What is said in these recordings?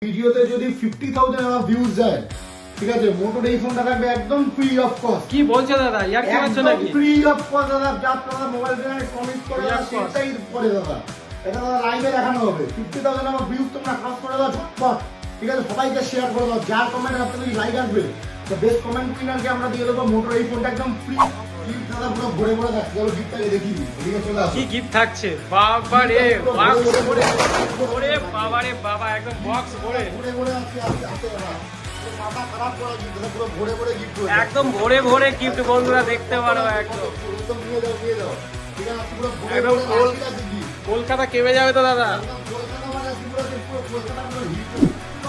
ভিডিওতে যদি 50,000 ভিউজ যায়, ঠিক আছে, মোটোর এই ফোনটা থাকবে একদম ফ্রি অফ কস্ট। কি বলছো দাদা, ইয়ার কি হচ্ছে নাকি? ফ্রি অফ কস্ট দাদা, যা আপনারা মোবাইল ব্র্যান্ডে কমেন্ট করে সেটাই পড়ে দাদা, এটা দাদা লাইভে দেখানো হবে। 50,000 ভিউজ তোমরা ক্রস করে দাও ঝটপট, ঠিক আছে, সবাইকে শেয়ার করে দাও। যার কমেন্ট আপনাদের লাইক আসবে, তো বেস্ট কমেন্ট উইনারকে আমরা দিয়ে দেবো মোটোর এই ফোনটা একদম ফ্রি। দাদা পুরো ভরে ভরে থাকছে, চলো গিফটটাকে দেখি, এদিকে চলে আসো। কি গিফট থাকছে? বাবা রে, বক্স ভরে, ওরে বাবা রে বাবা, একদম বক্স ভরে ভরে ভরে আছে দাদা, মাথা খারাপ করা গিফট দাদা, পুরো ভরে ভরে গিফট, একদম ভরে ভরে গিফট বন্ধুরা দেখতে পারো। একদম নিয়ে যাও, ঠিক আছে, পুরো ভরে একদম ভরে আছে গিফট। কলকাতা কেমে যাবে তো দাদা। কলকাতা মানে পুরো কলকাতা পুরো হিট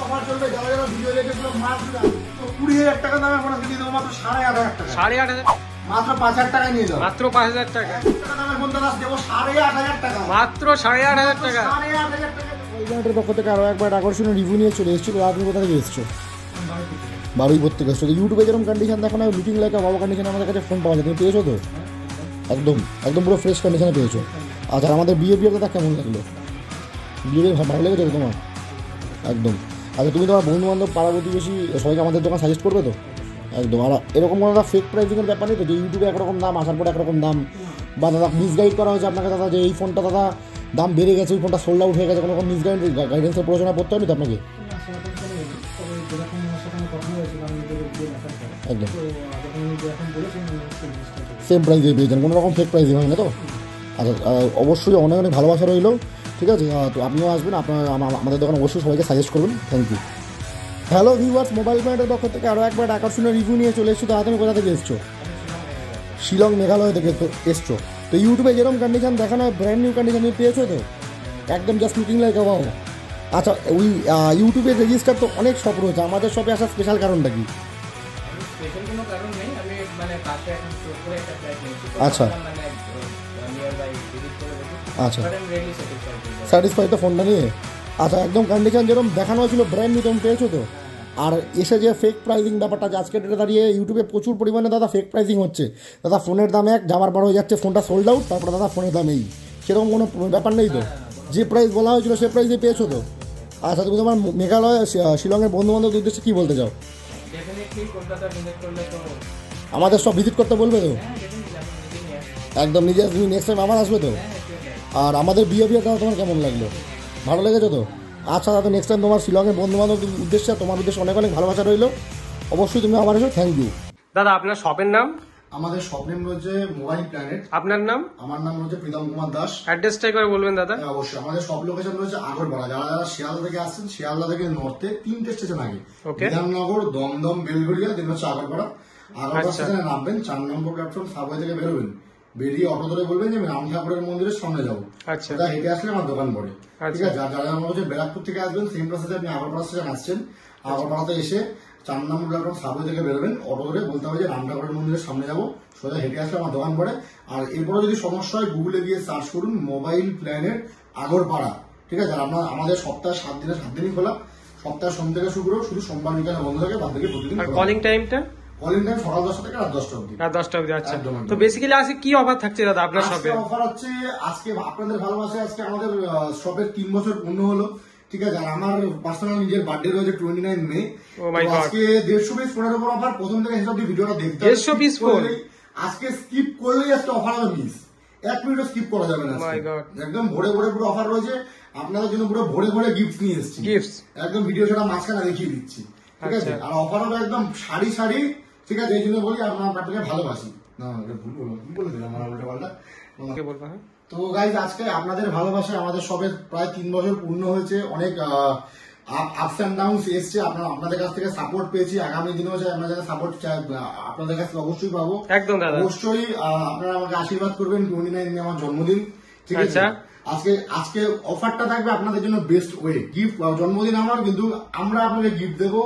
অফার চলবে। যারা যারা ভিডিও দেখে পুরো মার্ক দিলাম, তো 20,000 টাকা দামে ফোন দিয়ে দেবো মাত্র 8,500 টাকা। 8,500? মাত্র 5,000 টাকায় নিয়ে যাও। মাত্র 5,000 টাকা? দামের ফোন দাদা দেবো 8,500 টাকা। মাত্র 8,500 টাকা। 8,500 টাকা। ওইজনের পক্ষ থেকে আরও একবার আকর্ষণীয় রিভিউ নিয়ে চলে এসেছিল। আপনি কোথা থেকে এসছো? বারুইপুর থেকে এসছো। ইউটিউবে যেরকম কন্ডিশন দেখো না, লুকিং লাইক আ বাবা কন্ডিশনে আমাদের কাছে ফোন পাওয়া যায়। তুমি পেয়েছো তো? একদম একদম পুরো ফ্রেশ কন্ডিশনে পেয়েছো। আচ্ছা, আমাদের বিহেভিয়ার দাদা কেমন লাগলো? বিহেভিয়ার ভালো লেগেছে তো তোমার? একদম। আচ্ছা, তুমি তোমার বন্ধু বান্ধব পাড়া প্রতিবেশী সবাইকে আমাদের দোকান সাজেস্ট করবে তো? একদম। আর এরকম কোনো দাদা ফেক প্রাইসিংয়ের ব্যাপার নেই তো, যে ইউটিউবে একরকম দাম আসার পর একরকম দাম, বা দাদা মিসগাইড করা হয়েছে আপনাকে দাদা, যে এই ফোনটা দাদা দাম বেড়ে গেছে, ওই ফোনটা সোল্ড আউট হয়ে গেছে, কোনো রকম গাইডেন্সের প্রয়োজন পড়তে হয়নি তো আপনাকে? একদম সেম প্রাইসে পেয়েছেন, কোনো রকম ফেক প্রাইসিং হয় না তো? আচ্ছা, অবশ্যই অনেক অনেক ভালোবাসা রইল, ঠিক আছে। তো আপনিও আসবেন, আপনার আমাদের দোকানে অবশ্যই সবাইকে সাজেস্ট করবেন। Thank you. Hello viewers, mobile ব্র্যান্ডের পক্ষ থেকে আরও একবার আকর্ষণীয় রিভিউ নিয়ে চলে এসছো। তো তুমি কোথা থেকে এসছো? শিলং মেঘালয় থেকে এসছো। তো ইউটিউবে যেরকম কন্ডিশন দেখানো হয়, ব্র্যান্ড নিউ কন্ডিশন তুমি পেয়েছো তো? একদম just looking like a wow. আচ্ছা, ওই ইউটিউবে রেজিস্টার তো অনেক শপ রয়েছে, আমাদের শপে আসার স্পেশাল কারণটা কি? স্পেশাল কোনো কারণ নেই, আমি মানে পাশে এখন স্টোর করে একটা ফ্ল্যাট নিয়েছি। আচ্ছা মানে নিয়ার বাই ভিজিট করে দেখি। আচ্ছা, but I am really satisfied. Satisfied তো ফোনটা নিয়ে? আচ্ছা, একদম কন্ডিশন যেরকম দেখানো হয়েছিল ব্র্যান্ড নিউ তুমি পেয়েছো তো? আর এসে যে ফেক প্রাইসিং ব্যাপারটা, যে আজকে ডেটে দাঁড়িয়ে ইউটিউবে প্রচুর পরিমাণে দাদা ফেক প্রাইসিং হচ্ছে দাদা। ফোনের দাম এক, যাবার পর হয়ে যাচ্ছে ফোনটা সোল্ড আউট, তারপরে দাদা ফোনের দাম এই, সেরকম কোনো ব্যাপার নেই তো? যে প্রাইস বলা হয়েছিল সে প্রাইসে পেয়েছো তো? আচ্ছা, তুমি তোমার মেঘালয় শিলংয়ের বন্ধু বান্ধবদের উদ্দেশ্যে কী বলতে চাও? ডেফিনেটলি কলকাতা ভিজিট করলে তো আমাদের সব ভিজিট করতে বলবে তো? একদম নিজে, তুমি নেক্সট টাইম আবার আসবে তো? আর আমাদের বিহেভিয়ার দাদা তোমার কেমন লাগলো? ভালো লেগেছে তো? আচ্ছা দাদা, নেক্সট টাইম তোমার শিলংয়ের বন্ধু বান্ধবদের উদ্দেশ্যে, তোমার উদ্দেশ্যে অনেক অনেক ভালোবাসা রইলো। অবশ্যই তুমি আবার এসো। Thank you. দাদা আপনার শপের নাম? আমাদের শপ নেম রয়েছে মোবাইল প্ল্যানেট। আপনার নাম? আমার নাম রয়েছে প্রীতম কুমার দাস। অ্যাড্রেসটা একবার বলবেন দাদা। অবশ্যই, আমাদের সব লোকেশন রয়েছে আগরপাড়া। যারা যারা শিয়ালদা থেকে আসছেন, শিয়ালদা থেকে নর্থে 3টে স্টেশন আগে, বিধাননগর, দমদম, বেলঘড়িয়া, দেন হচ্ছে আগরপাড়া। আগরপাড়া স্টেশনে নামবেন, 4 নম্বর প্ল্যাটফর্ম সাবওয়ে থেকে বেরোবেন, বেরিয়ে অটো ধরে বলবেন যে আমি রাম ঠাকুরের মন্দিরের সামনে যাবো। আচ্ছা, হেঁটে আসলে আমার দোকান পড়ে, ঠিক আছে। যারা আমার হচ্ছে ব্যারাকপুর থেকে আসবেন, সেম প্রসেসে আপনি আগরপাড়া স্টেশন আসছেন, আগরপাড়াতে এসে 4 নম্বর প্ল্যাটফর্ম সাবওয়ে থেকে বেরোবেন, অটো ধরে বলতে হবে যে রাম ঠাকুরের মন্দিরের সামনে যাবো, সোজা হেঁটে আসলে আমার দোকান পড়ে। আর এরপরে যদি সমস্যা হয়, গুগলে গিয়ে সার্চ করুন মোবাইল প্ল্যানেট আগরপাড়া, ঠিক আছে। আর আপনার আমাদের সপ্তাহে 7 দিনে 7 দিনই খোলা, সপ্তাহে সোম থেকে শুক্র, শুধু সোমবার বিকালে বন্ধ থাকে, বাদ থেকে প্রতিদিন। আর কলিং টাইমটা? কলিং টাইম সকাল 10টা থেকে রাত 10টা অবধি। রাত 10টা অবধি। আচ্ছা, তো বেসিক্যালি আজকে কি অফার থাকছে দাদা আপনার শপে? অফার হচ্ছে আজকে আপনাদের ভালোবাসে, আজকে আমাদের শপের 3 বছর পূর্ণ হলো, ঠিক আছে। আর আমার পার্সোনাল নিজের বার্থডে রয়েছে 29 মে। আজকে 150 পিস ফোনের উপর অফার। প্রথম থেকে হিসাব দিয়ে ভিডিওটা দেখতে হবে। 150 পিস ফোন আজকে স্কিপ করলেই আজকে অফার হবে মিস, 1 মিনিটও স্কিপ করা যাবে না। একদম ভরে ভরে পুরো অফার রয়েছে আপনাদের জন্য, পুরো ভরে ভরে গিফট নিয়ে এসেছি। একদম ভিডিও সেটা মাঝখানে দেখিয়ে দিচ্ছি, ঠিক আছে। আর অফার হবে একদম সারি সারি, ঠিক আছে। এই জন্য বলি আপনাকে ভালোবাসি। না ভুল বলবো, কি বলে দিলাম আমার উল্টো পাল্টা। তো গাইজ, আজকে আপনাদের ভালোবাসায় আমাদের সবে প্রায় 3 বছর পূর্ণ হয়েছে। অনেক আপস অ্যান্ড ডাউন এসছে, আপনাদের কাছ থেকে সাপোর্ট পেয়েছি। আগামী দিনেও আমরা যারা সাপোর্ট চাই আপনাদের কাছ থেকে অবশ্যই পাবো। একদম দাদা, অবশ্যই আপনারা আমাকে আশীর্বাদ করবেন। 29 মে আমার জন্মদিন, ঠিক আছে। আজকে অফারটা থাকবে আপনাদের জন্য বেস্ট ওয়ে গিফট। জন্মদিন আমার, কিন্তু আমরা আপনাকে গিফট দেবো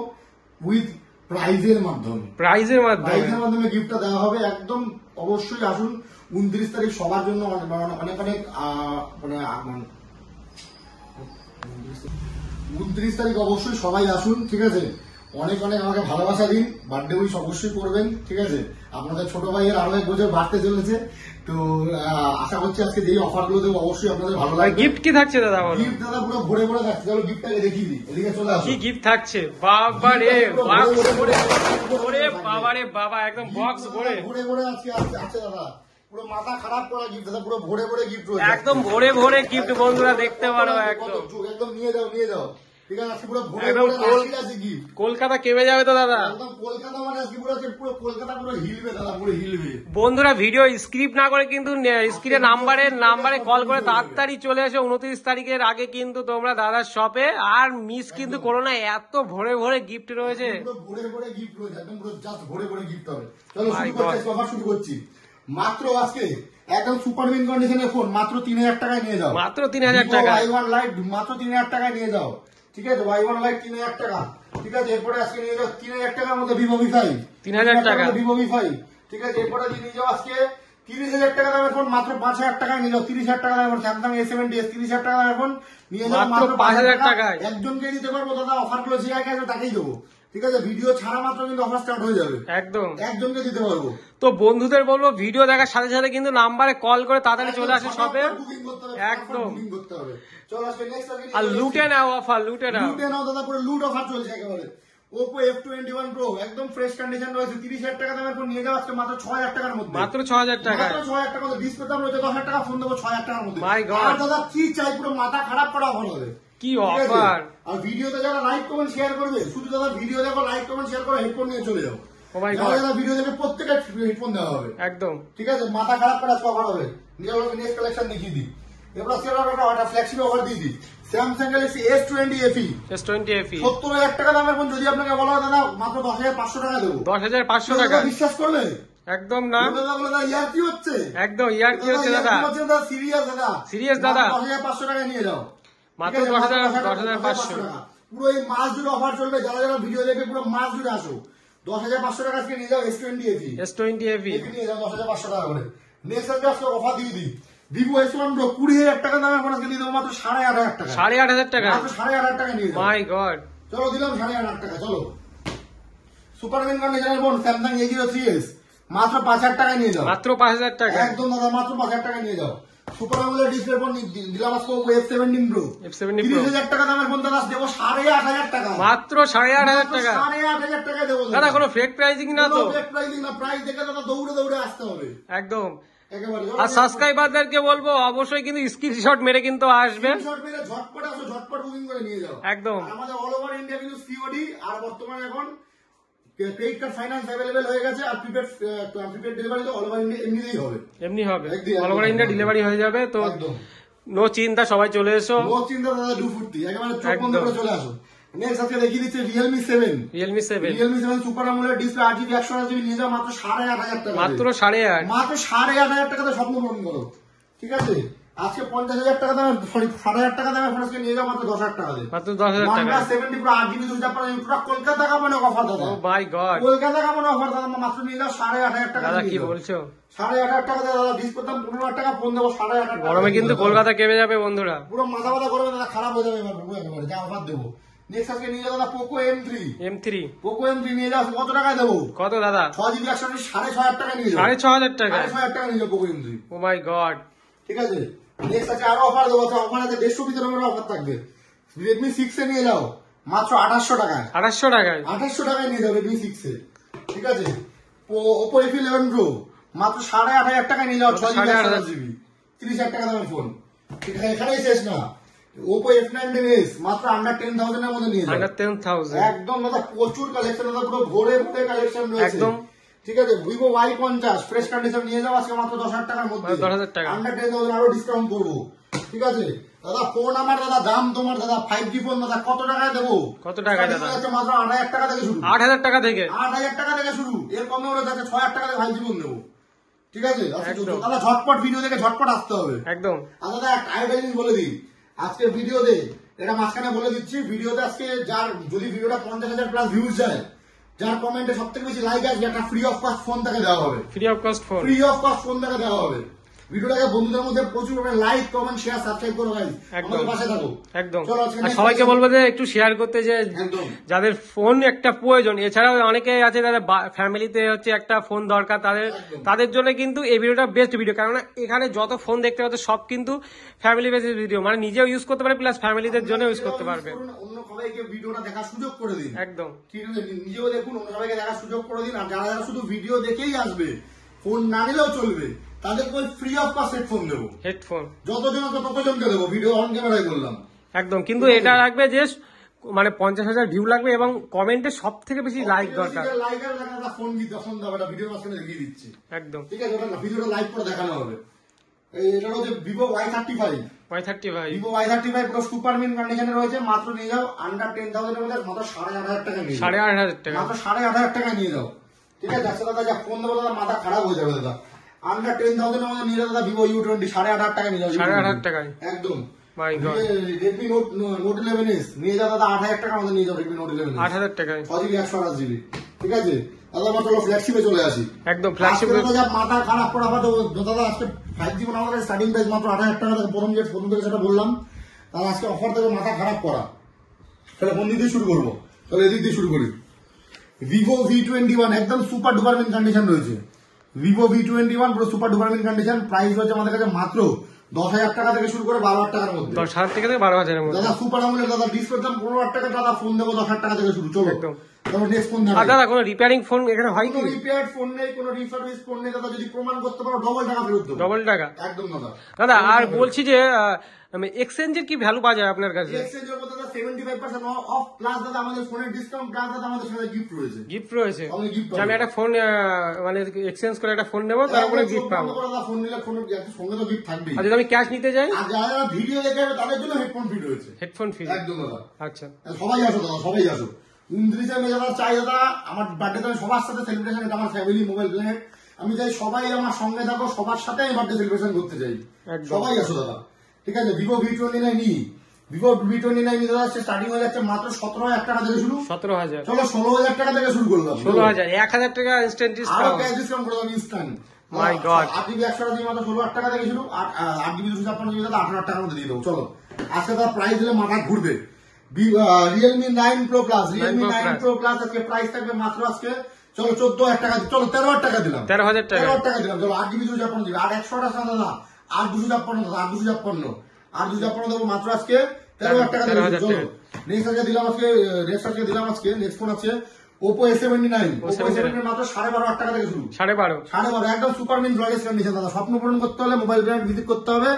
উইথ প্রাইজের মাধ্যমে গিফটটা দেওয়া হবে একদম। অবশ্যই আসুন 29 তারিখ সবার জন্য অনেক অনেক 29 তারিখ অবশ্যই সবাই আসুন, ঠিক আছে। অনেক অনেক আমাকে ভালোবাসা দিন, বার্থডে উইশ অবশ্যই করবেন, ঠিক আছে। আপনাদের ছোট ভাইয়ের আরো 1 বছর বাড়তে চলেছে, তো আশা করছি আজকে যেই অফার গুলো দেবো অবশ্যই আপনাদের ভালো লাগবে। গিফট কি থাকছে দাদা? গিফট দাদা পুরো ভরে ভরে থাকছে, চলো গিফটটাকে দেখিয়ে দিই, এদিকে চলে আসো। কি গিফট থাকছে? বাবা রে ওরে বাবা রে বাবা, একদম বক্স ভরে ভরে ভরে আজকে আছে দাদা, পুরো মাথা খারাপ করা গিফট দাদা, পুরো ভরে ভরে গিফট রয়েছে, একদম ভরে ভরে গিফট বন্ধুরা দেখতে পারো। একদম একদম নিয়ে যাও নিয়ে যাও, ঠিক আছে। আজকে পুরো ভরে একদম ভরে আছে গিফট। কলকাতা কেঁপে যাবে তো দাদা, একদম কলকাতা মানে আজকে পুরো কলকাতা পুরো হিলবে দাদা, পুরো হিলবে। বন্ধুরা ভিডিও স্ক্রিপ্ট না করে কিন্তু স্ক্রিনে নাম্বারে কল করে তাড়াতাড়ি চলে আসে 29 তারিখের আগে কিন্তু তোমরা দাদার শপে, আর মিস কিন্তু করো না, এত ভরে ভরে গিফট রয়েছে। পুরো ভরে ভরে গিফট রয়েছে, একদম পুরো জাস্ট ভরে ভরে গিফট হবে। চলো শুরু করছি, অফার শুরু করছি। মাত্র আজকে একদম সুপার উইন কন্ডিশনের ফোন মাত্র 3000 টাকায় নিয়ে যাও, মাত্র 3000 টাকা। Y1 লাইট মাত্র 3000 টাকায় নিয়ে যাও, ঠিক আছে। Y1 লাইট 3000 টাকা, ঠিক আছে। এরপরে আজকে নিয়ে যাও 3000 টাকার মধ্যে ভিভো V5, 3000 টাকা ভিভো V5, ঠিক আছে। এরপরে নিয়ে যাও আজকে 30,000 টাকা দামের ফোন মাত্র 5000 টাকায় নিয়ে যাও, 30,000 টাকা দামের স্যামসাং A70s 30,000 টাকা দামের ফোন নিয়ে যাও মাত্র 5000 টাকায়। একজনকে দিতে পারবো দাদা, অফার গুলো যে আগে আছে তাকেই দেবো, ঠিক আছে। ভিডিও ছাড়া মাত্র কিন্তু অফার স্টার্ট হয়ে যাবে, একদম একজনকে দিতে পারবো। তো বন্ধুদের বলবো ভিডিও দেখার সাথে সাথে কিন্তু নাম্বারে কল করে তাড়াতাড়ি চলে আসে শপে, একদম। আর লুটে নাও অফার, লুটে নাও দাদা, পুরো লুট অফার চলছে একেবারে। Oppo F21 Pro একদম ফ্রেশ কন্ডিশন রয়েছে, 30,000 টাকা দামের ফোন নিয়ে যাও আজকে মাত্র 6,000 টাকার মধ্যে, মাত্র 6,000 টাকা, মাত্র 6,000 টাকার মধ্যে। ডিসপ্লে দাম রয়েছে 10,000 টাকা, ফোন দেবো 6,000 টাকার মধ্যে। My God! আর দাদা কি চাই, পুরো মাথা খারাপ করা অফার হবে, কি ঠিক আছে? অফার! আর ভিডিওতে যারা লাইক কমেন্ট শেয়ার করবে, শুধু দাদা ভিডিও দেখো, লাইক কমেন্ট শেয়ার করো, হেডফোন নিয়ে চলে যাও। Oh my God! যারা ভিডিও দেখে প্রত্যেকের হেডফোন দেওয়া হবে, একদম, ঠিক আছে। মাথা খারাপ করা অফার হবে। নেক্সট কালেকশন দেখিয়ে দিই, এবার একটা ফ্ল্যাগশিপ অফার দিয়ে দিই। স্যামসাং গ্যালাক্সি S20 FE, 70,000 টাকা দামের ফোন যদি আপনাকে বলা হয় দাদা মাত্র 10,500 টাকা দেবো, 10,500 টাকা। বিশ্বাস করবে? একদম না, ইয়ার কি হচ্ছে, একদম ইয়ার কি হচ্ছে দাদা, সিরিয়াস দাদা, সিরিয়াস দাদা। 10,500 টাকা নিয়ে যাও, মাত্র 10,500। পুরো এই মাস জুড়ে অফার চলবে, যারা যারা ভিডিও দেখবে পুরো মাস জুড়ে আসো। 10,500 টাকা আজকে নিয়ে যাও S20 FE নিয়ে যাও 10,500 টাকা করে। নেক্সট আজকে অফার দিয়ে দিই, ভিভো S1 Pro 20,000 টাকা দামের ফোন আজকে দিয়ে দেবো মাত্র 8,500 টাকা, 8,500 টাকা, মাত্র 8,500 টাকা নিয়ে যাও। মাই গড, চলো দিলাম 8,500 টাকা। চলো সুপার উইন কন্ডিশনের ফোন স্যামসাং A03s মাত্র 5,000 টাকা নিয়ে যাও, মাত্র 5,000 টাকা, একদম দাদা মাত্র 5,000 টাকা নিয়ে যাও। সুপার আমোলেড ডিসপ্লে ফোন দিলাম আজকে Oppo F17 Pro, 30,000 টাকা দামের ফোন দাদা দেবো 8,500 টাকা, মাত্র 8,500 টাকা। 8,500 টাকা দেবো দাদা, কোনো ফেক প্রাইসিং না তো? ফেক প্রাইসিং না, প্রাইস দেখে দাদা দৌড়ে দৌড়ে আসতে হবে, একদম। একেবারে। আর সাবস্ক্রাইবারদেরকে বলবো অবশ্যই কিন্তু স্ক্রিনশট মেরে কিন্তু আসবে, স্ক্রিনশট মেরে ঝটপট আসো, ঝটপট বুকিং করে নিয়ে যাও, একদম। আমাদের অল ওভার ইন্ডিয়া কিন্তু COD, আর বর্তমানে এখন ক্রেডিট কার্ড ফাইন্যান্স अवेलेबल হয়ে গেছে, আর প্রিপেড ডেলিভারি তো অল ওভার ইন্ডিয়া এমনিই হবে, এমনি হবে, একদম, অল ওভার ইন্ডিয়া ডেলিভারি হয়ে যাবে। তো একদম নো চিন্তা, সবাই চলে এসো, নো চিন্তা দাদা, ডু ফুর্তি, একেবারে চোখ বন্ধ করে চলে আসো। নেক্সট আজকে দেখিয়ে দিচ্ছে Realme 7, Realme 7 super AMOLED display 8GB 128GB নিয়ে যাও মাত্র 8,500 টাকা, মাত্র 8,500, মাত্র 8,500 টাকাতে স্বপ্ন পূরণ করো, ঠিক আছে। আজকে 50,000 টাকা দামের, সরি 7,000 টাকা দামের ফোন আজকে নিয়ে যাও মাত্র 10,000 টাকা দিয়ে, মাত্র 10,000 টাকা। OnePlus 70 Pro 8GB 256GB পুরো কলকাতা কামানো অফার দাদা, ও মাই গড, কলকাতা কামানো অফার দাদা, মাত্র নিয়ে যাও 8,500 টাকা। দাদা কি বলছো? 8,500 টাকা দিয়ে দাদা ডিসপ্লে দাম 15,000 টাকা, ফোন দেবো 8,500 টাকা। গরমে কিন্তু কলকাতা কেঁপে যাবে বন্ধুরা, পুরো মাথা ব্যথা করবে দাদা, খারাপ হয়ে যাবে এবার পুরো একেবারে, যা অফার দেবো। নেক্সট আজকে নিয়ে যাও দাদা Poco M3 Poco M3 নিয়ে যাও কত টাকায় দেবো? কত দাদা? 6GB 128 6,500 টাকা নিয়ে যাও, 6,500 টাকা, 6,500 টাকা নিয়ে যাও Poco M3, ও মাই গড। ঠিক আছে। নেক্সট আছে আরো অফার দেবো, অফার আছে 150 পিসের অফার থাকবে। Redmi 6 এ নিয়ে যাও মাত্র 8,800 টাকায়, 8,800 টাকায়, 8,800 টাকায় নিয়ে যাও Redmi 6 এ, ঠিক আছে। Oppo F11 Pro মাত্র 8,500 টাকায় নিয়ে যাও 6GB 128GB 30,000 টাকা দামের ফোন, ঠিক আছে। এখানেই শেষ না, Oppo F19s মাত্র আন্ডার 10,000 এর মধ্যে নিয়ে যাও, আন্ডার 10,000, একদম দাদা প্রচুর কালেকশন দাদা, পুরো ভরে ভরে কালেকশন রয়েছে, একদম, ঠিক আছে। Vivo Y50 ফ্রেশ কন্ডিশন নিয়ে যাও আজকে মাত্র 10,000 টাকার মধ্যে, 10,000 টাকা, আন্ডার 10,000 আরো ডিসকাউন্ট করবো, ঠিক আছে। দাদা ফোন আমার দাদা, দাম তোমার দাদা 5G ফোন দাদা কত টাকায় দেবো? কত টাকায় দাদা? মাত্র 8,000 টাকা থেকে শুরু, 8,000 টাকা থেকে, 8,000 টাকা থেকে শুরু, এর কমে ওরা যাচ্ছে 6,000 টাকা থেকে 5G ফোন দেবো, ঠিক আছে। একদম। দাদা ঝটপট ভিডিও দেখে ঝটপট আসতে হবে, একদম। আর দাদা আরেকটা জিনিস বলে দিই, আজকে ভিডিওতে এটা মাঝখানে বলে দিচ্ছি, ভিডিওতে আজকে যার যদি ভিডিওটা 50,000 প্লাস ভিউজ যায়, যার কমেন্টে সব থেকে বেশি লাইক আসবে, একটা ফ্রি অফ কস্ট ফোন তাকে দেওয়া হবে, free of cost phone, free of cost phone তাকে দেওয়া হবে, ভিডিওটাকে বন্ধুদের মধ্যে প্রচুর লাইক কমেন্ট শেয়ার সাবস্ক্রাইব করো গাইস, আমাদের পাশে থাকো একদম। চলো আজকে আর সবাইকে বলবো যে একটু শেয়ার করতে, যে একদম যাদের ফোন একটা প্রয়োজন, এছাড়াও অনেকে আছে যাদের ফ্যামিলিতে হচ্ছে একটা ফোন দরকার, তাদের জন্য কিন্তু এই ভিডিওটা বেস্ট ভিডিও। কারণ এখানে যত ফোন দেখতে পাচ্ছে সব কিন্তু ফ্যামিলি বেসিস ভিডিও, মানে নিজেও ইউজ করতে পারে প্লাস ফ্যামিলিদের জন্য ইউজ করতে পারবে। অন্য সবাইকে ভিডিওটা দেখার সুযোগ করে দিন, একদম ঠিক আছে, নিজেও দেখুন, অন্য সবাইকে দেখার সুযোগ করে দিন। আর যারা যারা শুধু ভিডিও দেখেই আসবে, ফোন না নিলেও চলবে, তাদেরকে ফ্রি অফ কস্ট হেডফোন দেবো, হেডফোন ততজনকে দেবো, ভিডিও অন ক্যামেরায় বললাম একদম। কিন্তু এটা রাখবে যে মানে 50,000 ভিউ লাগবে এবং কমেন্টে সব থেকে বেশি লাইক দরকার। ফোন দেবো, এটা ভিডিওর মাঝখানে দেখিয়ে দিচ্ছি একদম ঠিক আছে, ভিডিওটা লাইভ করে দেখানো হবে। এটা হচ্ছে ভিভো Y35, ভিভো Y35 পুরো সুপার মিন কন্ডিশনে রয়েছে, মাত্র নিয়ে যাও আন্ডার 10,000 এর মধ্যে, মাত্র 8,500 টাকা নিয়ে যাও, 8,500 টাকা, মাত্র 8,500 টাকা নিয়ে যাও, ঠিক আছে। আচ্ছা দাদা, যা ফোন দেবো দাদা মাথা খারাপ হয়ে যাবে দাদা, আন্ডার 10,000 এর মধ্যে নিয়ে যাও দাদা, ভিভো U20 8,500 টাকা নিয়ে যাও, 8,500 টাকায় একদম। মাই গড, রেডমি নোট 11s নিয়ে যাও দাদা, 8,000 টাকা মধ্যে নিয়ে যাও, রেডমি নোট 11 8,000 টাকায় 6GB 128GB, ঠিক আছে দাদা। আমরা চলো ফ্ল্যাগশিপে চলে আসি, একদম ফ্ল্যাগশিপ। মাথা খারাপ করা দাদা, আজকে 5G আমাদের স্টার্টিং প্রাইস মাত্র 8,000 টাকা থেকে, প্রথম থেকে সেটা বললাম, তাহলে আজকে অফার থেকে মাথা খারাপ করা। তাহলে কোন দিক দিয়ে শুরু করবো? তাহলে এদিক দিয়ে শুরু করি। ভিভো V21 একদম সুপার ডুপার মিন কন্ডিশন রয়েছে, ভিভো V21 পুরো super duper mint condition, price রয়েছে আমাদের কাছে মাত্র 10,000 টাকা থেকে শুরু করে 12,000 টাকার মধ্যে, 10,000 থেকে 12,000 এর মধ্যে। দাদা সুপার আমলের দাদা ডিসপ্লে দাম 15,000 টাকা, দাদা ফোন দেবো 10,000 টাকা থেকে শুরু। চলো একদম। তারপর নেক্সট ফোন আর দাদা কোনো রিপেয়ারিং ফোন এখানে হয় কি? কোনো রিপেয়ার ফোন নেই, কোনো রিসার্ভিস ফোন নেই দাদা, যদি প্রমাণ করতে পারো ডবল টাকা ফেরত দেবো, ডবল টাকা একদম দাদা। দাদা। আর বলছি যে এক্সচেঞ্জের কি ভ্যালু পাওয়া যায় আপনার কাছে? এক্সচেঞ্জের মধ্যে দাদা 75% অফ প্লাস দাদা আমাদের ফোনের ডিসকাউন্ট প্লাস দাদা আমাদের সাথে গিফট রয়েছে, গিফট রয়েছে। আমাদের gift যে আমি একটা ফোন মানে এক্সচেঞ্জ করে একটা ফোন নেবো, তারপরে গিফট পাবো। ফোন নিলে ফোনের সঙ্গে তো গিফট থাকবেই। আর যদি আমি ক্যাশ নিতে যাই? আর যারা যারা ভিডিও দেখে তাদের জন্য হেডফোন ফ্রি রয়েছে, হেডফোন ফ্রি, একদম দাদা। আচ্ছা সবাই আসো দাদা, সবাই আসো। 29 মে যারা চাই দাদা, আমার বার্থডে আমি সবার সাথে সেলিব্রেশন, এটা আমার ফ্যামিলি মোবাইল প্ল্যানেট, আমি চাই সবাই আমার সঙ্গে থাকো, সবার সাথে আমি বার্থডে সেলিব্রেশন করতে চাই, একদম। সবাই আসো দাদা, ঠিক আছে। ভিভো V29 নি, ভিভো V29 নি দাদা স্টার্টিং হয়ে যাচ্ছে মাত্র 17,000 টাকা থেকে শুরু, 17,000, চলো 16,000 টাকা থেকে শুরু করলাম, 16,000, 1,000 টাকা ইনস্ট্যান্ট আরো ডিসকাউন্ট। ক্যাশ ডিসকাউন্ট করে দেবো instant. My God. 8GB 128GB মাত্র 16,000 টাকা থেকে শুরু, 8GB 256GB দাদা 18,000 টাকার মধ্যে দিয়ে দেবো। চলো আজকে তার প্রাইস দিলে মাথা ঘুরবে। Realme 9 Pro Plus, Realme 9 Pro Plus আজকে প্রাইস থাকবে মাত্র আজকে, চলো 14,000 টাকা, চলো 13,000 টাকা দিলাম, 13,000 টাকা, 13,000 টাকা দিলাম। চলো 8GB 256GB, আর 100 টাকা দাদা, 8,256 দাদা, 8,256 দেবো মাত্র আজকে 13,000 টাকা দিলাম। চলো নেক্সট আজকে দিলাম আজকে, নেক্সট ফোন আছে Oppo A79, Oppo A79 মাত্র 12,500 টাকা থেকে শুরু, 12,500 একদম সুপার মিন ব্লগেস কন্ডিশন দাদা। স্বপ্ন পূরণ করতে হলে মোবাইল প্ল্যানেট ভিজিট করতে হবে,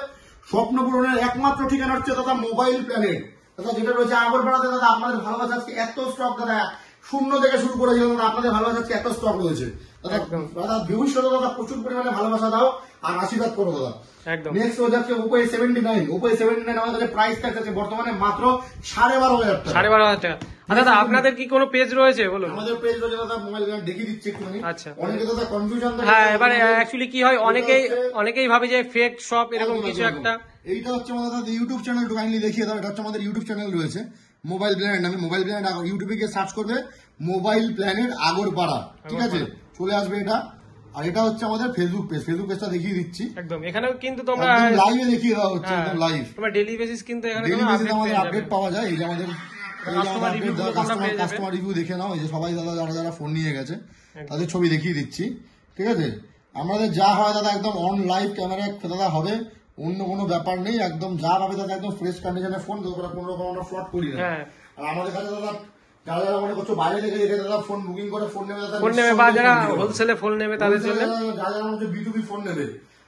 স্বপ্ন পূরণের একমাত্র ঠিকানা হচ্ছে দাদা মোবাইল প্ল্যানেট দাদা, যেটা রয়েছে আগরপাড়াতে দাদা। আপনাদের ভালোবাসা আজকে এত স্টক দাদা, শূন্য থেকে শুরু করেছিলাম দাদা, আপনাদের ভালোবাসা আজকে এত স্টক রয়েছে দাদা, দাদা ভবিষ্যতে দাদা প্রচুর পরিমাণে ভালোবাসা দাও আর আশীর্বাদ করো দাদা, একদম। নেক্সট হয়ে যাচ্ছে Oppo A79 আমাদের কাছে প্রাইস থাকছে বর্তমানে মাত্র 12,500 টাকা, 12,500 টাকা। আর দাদা আপনাদের কি কোনো পেজ রয়েছে বলুন? আমাদের পেজ রয়েছে দাদা, মোবাইল দেখিয়ে দিচ্ছি একটুখানি। আচ্ছা, অনেকে দাদা কনফিউশন থাকে। হ্যাঁ, এবারে অ্যাকচুয়ালি কি হয়, অনেকেই ভাবে যে ফেক শপ এরকম কিছু একটা। এইটা হচ্ছে আমাদের দাদা ইউটিউব চ্যানেল, একটু কাইন্ডলি দেখিয়ে দাও। এটা হচ্ছে আমাদের ইউটিউব চ্যানেল রয়েছে মোবাইল প্ল্যানেট, আমি মোবাইল প্ল্যানেট ইউটিউবে গিয়ে সার্চ করবে মোবাইল প্ল্যানেট আগরপাড়া, ঠিক আছে, চলে আসবে এটা। আর এটা হচ্ছে আমাদের ফেসবুক পেজটা দেখিয়ে দিচ্ছি একদম। এখানেও কিন্তু তোমরা লাইভে দেখিয়ে দেওয়া হচ্ছে, একদম লাইভ, তোমরা ডেইলি বেসিস কিন্তু এখানে ডেইলি তোমরা বেসিস আমাদের আপডেট আপডেট পাওয়া যায়। এই যে আমাদের কাস্টমার রিভিউ দেখে নাও, এই যে সবাই দাদা যারা যারা ফোন নিয়ে গেছে তাদের ছবি দেখিয়ে দিচ্ছি, ঠিক আছে। আমাদের যা হয় দাদা একদম অন লাইভ ক্যামেরা দাদা হবে, অন্য কোনো ব্যাপার নেই, একদম যা পাবে দাদা একদম ফ্রেশ কন্ডিশনের ফোন, কোনো রকম আমরা ফ্লড করি না। আর আমাদের কাছে দাদা যারা যারা মনে করছো বাইরে থেকে রেখে দাদা ফোন বুকিং করে ফোন নেবে দাদা, ফোন নেবে বা যারা হোলসেলে ফোন নেবে তাদের জন্য, যারা যারা হচ্ছে B2B ফোন নেবে,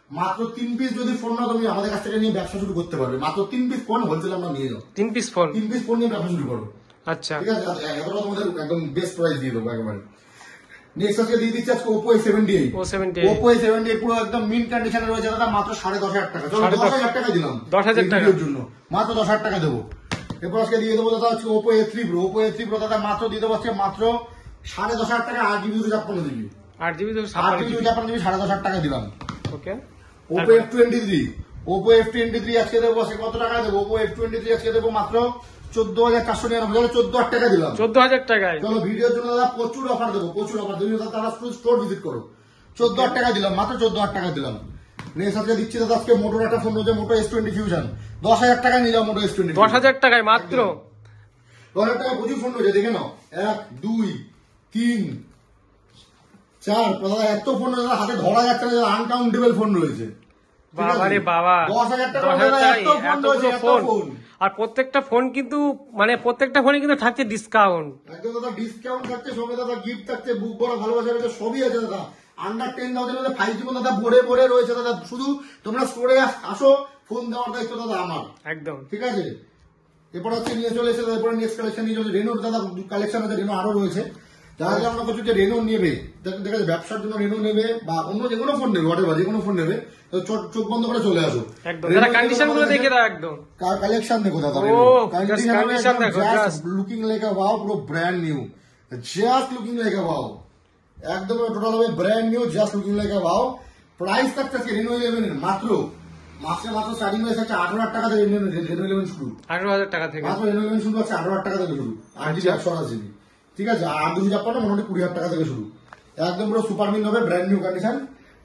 মাত্র 3 পিস যদি ফোন নাও তুমি আমাদের কাছ থেকে নিয়ে ব্যবসা শুরু করতে পারবে, মাত্র 3 পিস ফোন হোলসেল আমরা নিয়ে যাও, 3 পিস ফোন নিয়ে ব্যবসা শুরু করো, আচ্ছা, ঠিক আছে। এতটা তোমাদের একদম বেস্ট প্রাইস দিয়ে দেবো একেবারে। নেক্সট আজকে দিয়ে দিচ্ছি আজকে Oppo A78, Oppo A78 পুরো একদম মিন কন্ডিশনে রয়েছে দাদা, মাত্র 10,500 টাকা, চলো 10,000 টাকা দিলাম, 10,000 টাকার জন্য মাত্র 10,000 টাকা দেবো। এরপর আজকে দিয়ে দেবো দাদা হচ্ছে Oppo A3 Pro, দাদা মাত্র দিয়ে দেবো আজকে মাত্র 10,500 টাকা, 8GB 256GB, 8GB 10,500 টাকা দিলাম। ওকে। Oppo F23 আজকে দেবো আজকে কত টাকা দেবো? Oppo F23 আজকে দেবো মাত্র 14,499, 14,000 টাকা দিলাম, 14,000 টাকায়। চলো ভিডিওর জন্য দাদা প্রচুর অফার দেবো, প্রচুর অফার। তুমি তারা স্টোর ভিজিট করো, 14,000 টাকা দিলাম, মাত্র 14,000 টাকা দিলাম। নেক্সট আজকে দিচ্ছি দাদা আজকে মোটোর একটা ফোন রয়েছে, মোটো S20 ফিউশন। 10,000 টাকায় নিয়ে যাও মোটো S20। 10,000 টাকায় মাত্র? 10,000 টাকায় প্রচুর ফোন রয়েছে, দেখে নাও। 1 2 3 4 দাদা এত ফোন দাদা হাতে ধরা যাচ্ছে না, আনকাউন্টেবল ফোন রয়েছে। বাবা রে বাবা, 10,000 টাকা এত ফোন রয়েছে, এত ফোন। আর প্রত্যেকটা ফোন কিন্তু মানে প্রত্যেকটা ফোনে কিন্তু থাকছে ডিসকাউন্ট। একদম দাদা ডিসকাউন্ট থাকছে, সঙ্গে দাদা গিফট থাকছে, বুক ভরা ভালোবাসা রয়েছে, সবই আছে দাদা। আন্ডার 10,000 5G ফোন দাদা ভরে ভরে রয়েছে দাদা। শুধু তোমরা স্টোরে আসো, ফোন দেওয়ার দায়িত্ব দাদা আমার। একদম ঠিক আছে। এরপর হচ্ছে নিয়ে চলে এসে এরপরে নেক্সট কালেকশন নিয়ে চলে রেনোর দাদা কালেকশন আছে, রেনো আরো রয়েছে। যারা যারা আমরা করছি যে রেনো নেবে, দেখা যায় ব্যবসার জন্য রেনো নেবে বা অন্য যে কোনো ফোন নেবে, হোয়াটএভার যে কোনো ফোন নেবে, তো চোখ বন্ধ করে চলে আসো। একদম দাদা কন্ডিশন গুলো দেখে দাও, একদম কালেকশন দেখো দাদা। কন্ডিশন দেখো, just looking like a wow, পুরো brand new, just looking like a wow, একদম টোটাল হবে brand new, just looking like a wow. Price থাকছে রেনো 11 এর মাত্র মাত্র স্টার্টিং প্রাইস হচ্ছে 18,000 টাকা থেকে রেনো 11 শুরু। 18,000 টাকা থেকে মাত্র রেনো 11 শুরু হচ্ছে 18,000 টাকা থেকে শুরু। 8GB 128GB, ঠিক আছে। আর 256 মোটামুটি 20,000 টাকা থেকে শুরু। একদম পুরো সুপার মিন হবে, ব্র্যান্ড নিউ কন্ডিশন।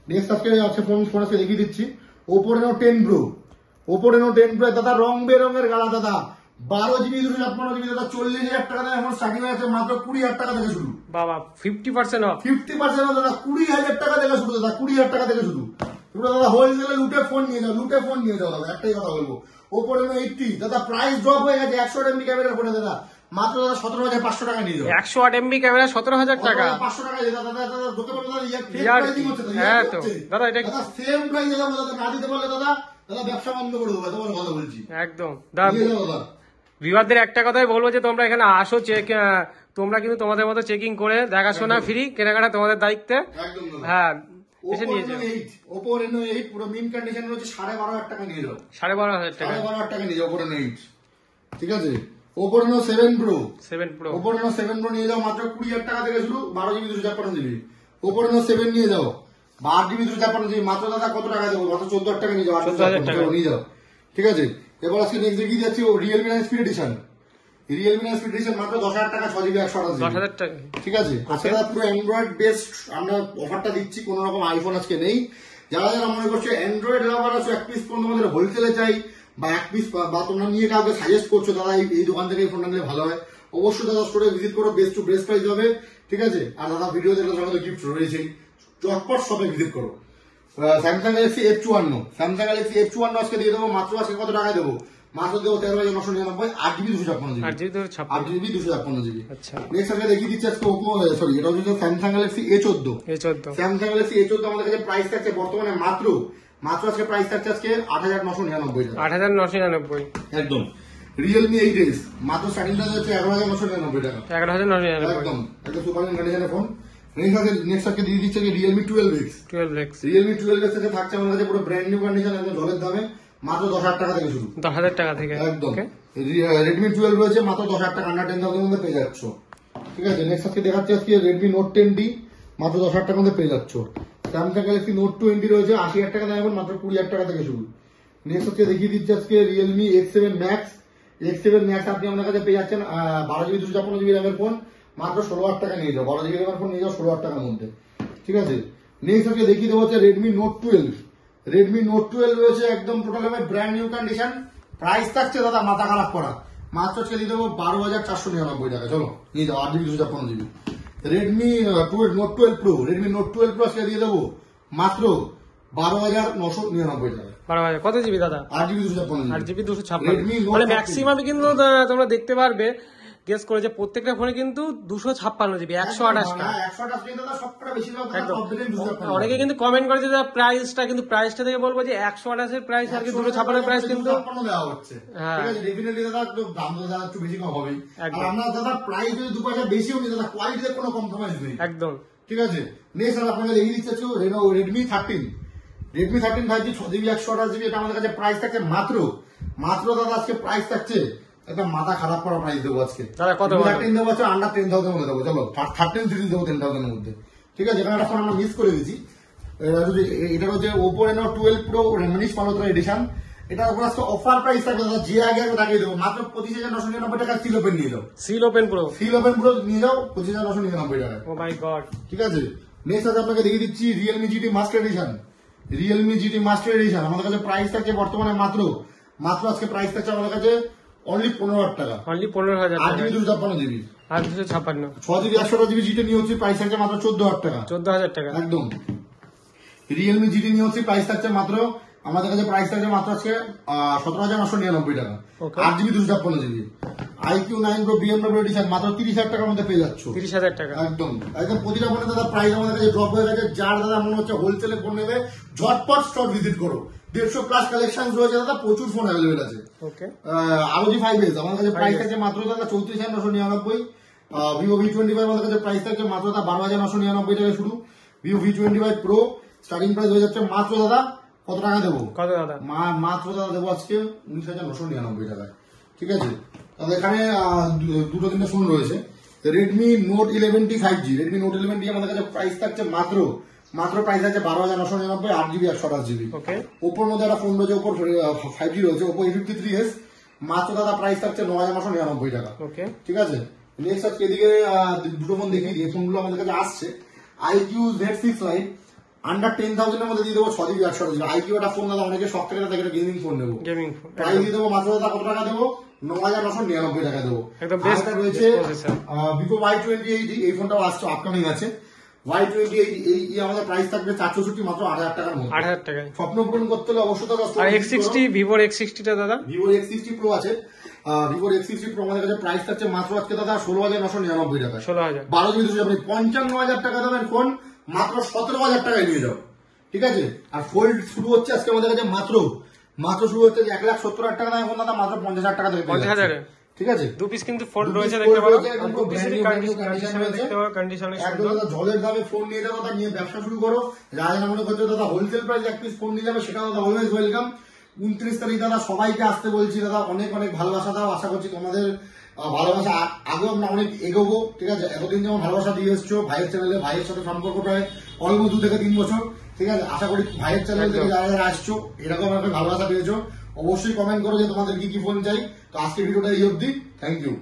নেক্সট আজকে ফোন আজকে দেখিয়ে দিচ্ছি Oppo Reno 10 Pro. Oppo Reno 10 Pro দাদা রং বেরঙের গালা দাদা, 12GB 256GB দাদা, 40,000 টাকা থেকে এখন স্টার্টিং আছে, মাত্র 20,000 টাকা থেকে শুরু। বাবা 50% অফ, 50% অফ দাদা, 20,000 টাকা থেকে শুরু দাদা, 20,000 টাকা থেকে শুরু। তোমরা দাদা হোলসেলে লুটে ফোন নিয়ে যাও, লুটে ফোন নিয়ে যাও দাদা, একটাই কথা বলবো। ওপো রেনো 80 দাদা প্রাইস ড্রপ হয়ে গেছে, 108 MB ক্যামেরার ফোনে দাদা মাত্র দাদা 17,500 টাকা নিয়ে যাও। 108 MB ক্যামেরা 17,000 টাকা, 500 টাকা দাদা দাদা দাদা ঢোকে বলো দাদা, ইয়ার প্রাইসিং হচ্ছে তো, হ্যাঁ তো দাদা এটা দাদা সেম প্রাইস দাদা দাদা না দিতে পারলে দাদা দাদা ব্যবসা বন্ধ করে দেবো, তোমার কথা বলছি। একদম নিয়ে যাও দাদা। ভিউয়ারদের একটা কথাই বলবো যে তোমরা এখানে আসো, তোমরা কিন্তু তোমাদের মতো চেকিং করে দেখাশোনা ফ্রি, কেনাকাটা তোমাদের দায়িত্বে। একদম দাদা। হ্যাঁ এসে নিয়ে যাও। ওপো রেনো 8 পুরো মিন কন্ডিশন রয়েছে, 12,500 টাকা নিয়ে যাও। 12,500 টাকা, 12,500 টাকা নিয়ে যাও ওপো রেনো 8, ঠিক আছে। Oppo Reno 7 Pro, 7 Pro, Oppo Reno 7 Pro নিয়ে যাও মাত্র 20,000 টাকা থেকে শুরু, 12GB 256GB। ওপো রেনো 7 নিয়ে যাও 8GB 256GB, মাত্র দাদা কত টাকা দেবো, মাত্র 14,000 টাকা নিয়ে যাও, 14,000 টাকা নিয়ে যাও, ঠিক আছে। এবার আজকে নেক্সট দেখিয়ে যাচ্ছি Realme 9 speed addition. Realme 9 speed addition মাত্র 10,000 টাকা, 6GB 128GB, 10,000 টাকা, ঠিক আছে। আজকে দাদা পুরো অ্যান্ড্রয়েড বেস্ট আমরা অফারটা দিচ্ছি, কোন রকম আইফোন আজকে নেই। যারা যারা মনে করছে অ্যান্ড্রয়েড লাভার আছে, এক পিস ফোন তোমাদের হোলসেলে চাই বা এক পিস বা তোমরা নিয়ে কাউকে সাজেস্ট করছো দাদা এই দোকান থেকে এই ফোনটা নিলে ভালো হয়, অবশ্যই দাদা স্টোরে ভিজিট করো, বেস্ট টু বেস্ট প্রাইস হবে, ঠিক আছে। আর দাদা ভিডিও দেখলে তোমাদের গিফট রয়েছেই, চটপট শপে ভিজিট করো। Samsung Galaxy F54, Samsung Galaxy F54 আজকে দিয়ে দেবো মাত্র, আজকে কত টাকা দেবো, মাত্র দেবো 13,999, 8GB 256GB, 8GB 256GB। আচ্ছা নেক্সট আজকে দেখিয়ে দিচ্ছি আজকে ওপো সরি এটা হচ্ছে Samsung Galaxy A14। Samsung Galaxy A14 আমাদের কাছে প্রাইস থাকছে বর্তমানে মাত্র আজকে প্রাইস থাকছে আজকে 8,999 টাকা, 8,999 একদম। রিয়েলমি 8S মাত্র স্টার্টিং প্রাইস হচ্ছে 11,999 টাকা, 11,999 একদম একটা সুপার কন্ডিশনের ফোন। নেক্সট আজকে দিয়ে দিচ্ছে রিয়েলমি 12X। রিয়েলমি 12X থেকে থাকছে আমাদের কাছে পুরো ব্র্যান্ড নিউ কন্ডিশন, একদম জলের দামে, মাত্র 10,000 টাকা থেকে শুরু, 10,000 টাকা থেকে, একদম। রেডমি 12 রয়েছে মাত্র 10,000 টাকা, আন্ডার 10,000 মধ্যে পেয়ে যাচ্ছ, ঠিক আছে। নেক্সট আজকে দেখাচ্ছি আজকে রেডমি নোট 10D মাত্র 10,000 টাকার মধ্যে পেয়ে যাচ্ছ। স্যামসাং গ্যালাক্সি নোট 20 রয়েছে 80,000 টাকা দাম, এখন মাত্র 20,000 টাকা থেকে শুরু। নেক্সট হচ্ছে দেখিয়ে দিচ্ছি আজকে Realme X7 Max। X7 Max আপনি আপনার কাছে পেয়ে যাচ্ছেন 12GB 256GB র্যামের ফোন, মাত্র 16,000 টাকা নিয়ে যাও, 12GB র্যামের ফোন নিয়ে যাও 16,000 টাকার মধ্যে, ঠিক আছে। নেক্সট আজকে দেখিয়ে দেবো হচ্ছে রেডমি নোট 12। রেডমি নোট 12 রয়েছে একদম টোটাল হবে ব্র্যান্ড নিউ কন্ডিশন, প্রাইস থাকছে দাদা মাথা খারাপ করা, মাত্র আজকে দিয়ে দেবো 12,499 টাকা, চলো নিয়ে যাও, 8GB 256GB। Redmi note 12 pro, Redmi note 12 pro আজকে দিয়ে দেবো মাত্র 12,999 টাকা, 12,000 কত জিবি দাদা, 8GB 256GB, 8GB 256, মানে ম্যাক্সিমাম কিন্তু তোমরা দেখতে পারবে গেস করে যে প্রত্যেকটা ফোনে কিন্তু 256GB 128 টাকা, 128 দাদা সবটা বেশিরভাগ একদম। সব দিন 256। অনেকে কিন্তু কমেন্ট করেছে যে প্রাইসটা, কিন্তু প্রাইসটা থেকে বলবো যে 128 এর প্রাইস আর কি 256 প্রাইস কিন্তু 256 দেওয়া হচ্ছে, ঠিক আছে। ডেফিনেটলি দাদা একটু দাম দাদা একটু বেশি কম হবে, আর আমরা দাদা প্রাইস যদি 2 পয়সা বেশিও নিই দাদা কোয়ালিটিতে কোনো কম্প্রোমাইজ নেই, একদম, ঠিক আছে। নেক্সট আপনাকে দেখিয়ে দিচ্ছি Redmi 13। Redmi 13 5G 6GB 128GB, এটা আমাদের কাছে প্রাইস থাকছে মাত্র দাদা আজকে প্রাইস থাকছে একদম মাথা খারাপ করা প্রাইস দেবো আজকে, দাদা কত 13 দেবো আজকে আন্ডার 10,000 মধ্যে দেবো, চলো 13 সিরিজ দেবো 10,000 এর মধ্যে, ঠিক আছে। এখানে একটা ফোন আমরা মিস করে দিচ্ছি, এটা হচ্ছে ওপো রেনো 12 প্রো রেমিনিশ মালহোত্রা এডিশন। এটা উপর আজকে অফার প্রাইস থাকবে দাদা, যে আগে আমি লাগিয়ে দেবো মাত্র 25,999 টাকা। সিল ওপেন নিয়ে যাও, সিল ওপেন প্রো নিয়ে যাও 25,999 টাকা, ও মাই গড, ঠিক আছে। নেক্সট আজ আপনাকে দেখিয়ে দিচ্ছি Realme GT master edition. Realme GT master edition আমাদের কাছে প্রাইস থাকছে বর্তমানে মাত্র আজকে প্রাইস থাকছে আমাদের কাছে অনলি 15,000 টাকা। অনলি 15,000 8 টাকা। জিবি 256 জিবি আর 256 6 জিবি 128 জিবি জিটি নিয়ে হচ্ছে প্রাইস থাকছে মাত্র 14,000 টাকা। 14,000 টাকা। একদম রিয়েলমি জিটি নিয়ে হচ্ছে প্রাইস থাকছে মাত্র আমাদের কাছে প্রাইস থাকছে মাত্র আজকে 17,999 টাকা। Okay. 8 GB 256 GB iQOO 9 Pro BMW edition মাত্র 30,000 টাকার মধ্যে পেয়ে যাচ্ছ। 30,000 টাকা। একদম প্রতিটা ফোনে দাদা প্রাইস আমাদের কাছে ড্রপ হয়ে গেছে। যার দাদা মনে হচ্ছে হোলসেলে ফোন নেবে ঝটপট স্টক ভিজিট করো। 150 প্লাস কালেকশন রয়েছে দাদা, প্রচুর ফোন অ্যাভেলেবেল আছে। ওকে। ROG 5s আমাদের কাছে প্রাইস থাকছে মাত্র দাদা 34,999। Vivo V25 আমাদের কাছে প্রাইস থাকছে মাত্র দাদা 12,999 টাকা শুরু। Vivo V25 Pro starting price হয়ে যাচ্ছে মাত্র দাদা কত টাকা দেবো? কত দাদা? মাত্র দাদা দেবো আজকে 19,999 টাকায়। ঠিক আছে, তাহলে এখানে দুটো তিনটে ফোন রয়েছে। Redmi note 11T 5G Redmi note 11T আমাদের কাছে প্রাইস থাকছে মাত্র প্রাইস আছে 12,999, 8 জিবি 128 জিবি। ওকে। ওপোর মধ্যে একটা ফোন রয়েছে, ওপোর 5G রয়েছে, ওপো A53s মাত্র দাদা প্রাইস থাকছে 9,999 টাকা। ওকে। ঠিক আছে, নেক্সট আজকে এদিকে দুটো ফোন দেখিয়ে দিই। ফোনগুলো আমাদের কাছে আসছে IQ Z6 Lite আন্ডার 10,000 এর মধ্যে দিয়ে দেবো 6 জিবি 128 জিবি। IQ একটা ফোন দাদা অনেকে শখ থেকে একটা গেমিং ফোন নেবো, গেমিং ফোন প্রাইস দিয়ে দেবো মাত্র দাদা কত টাকা দেবো? 9,999 টাকা দেবো। একদম বেস্ট রয়েছে প্রসেসর। Vivo Y2080 এই ফোনটাও আসছে, আপকামিং আছে। Y2080 এই আমাদের প্রাইস থাকবে 464 মাত্র 8,000 টাকার মধ্যে। 8,000 টাকায়। স্বপ্ন পূরণ করতে হলে অবশ্যই দাদা আর X60 ভিভোর X60 টা দাদা? Vivo X60 Pro আছে। Vivo X60 Pro আমাদের কাছে প্রাইস থাকছে মাত্র আজকে দাদা 16,999 টাকা। 16,000। 12 জিবি 55,000 টাকা দামের ফোন মাত্র 17,000 টাকায় নিয়ে যাও। ঠিক আছে, আর ফোল্ড শুরু হচ্ছে আজকে আমাদের কাছে মাত্র শুরু হচ্ছে 1,70,000 টাকা দামের ফোন দাদা মাত্র 50,000 টাকা থেকে 50,000 এ? ঠিক আছে, দু পিস কিন্তু ফোন দু রয়েছে piece দেখতে fold পারো। রয়েছে, একদম খুব বেশি brand new কন্ডিশন রয়েছে। দেখতে পারো, কন্ডিশন একদম দাদা জলের দামে ফোন নিয়ে যাবো, তার নিয়ে ব্যবসা শুরু করো। যারা যেন মনে করছো দাদা হোলসেল প্রাইস এক পিস ফোন নিয়ে যাবে, সেটা দাদা অলওয়েজ ওয়েলকাম। 29 তারিখ দাদা সবাইকে আসতে বলছি দাদা, অনেক ভালোবাসা দাও। আশা করছি তোমাদের ভালোবাসা আগেও আমরা অনেক এগোবো। ঠিক আছে, এতদিন যেমন ভালোবাসা দিয়ে এসছো ভাইয়ের চ্যানেলে, ভাইয়ের সাথে সম্পর্ক প্রায় অলমোস্ট 2 থেকে 3 বছর। ঠিক আছে, আশা করি ভাইয়ের চ্যানেল থেকে যারা আসছো এরকম একটা ভালোবাসা পেয়েছো। অবশ্যই কমেন্ট করো যে তোমাদের কি ফোন চাই। তো আজকে ভিডিওটা এই অবধি, থ্যাংক ইউ।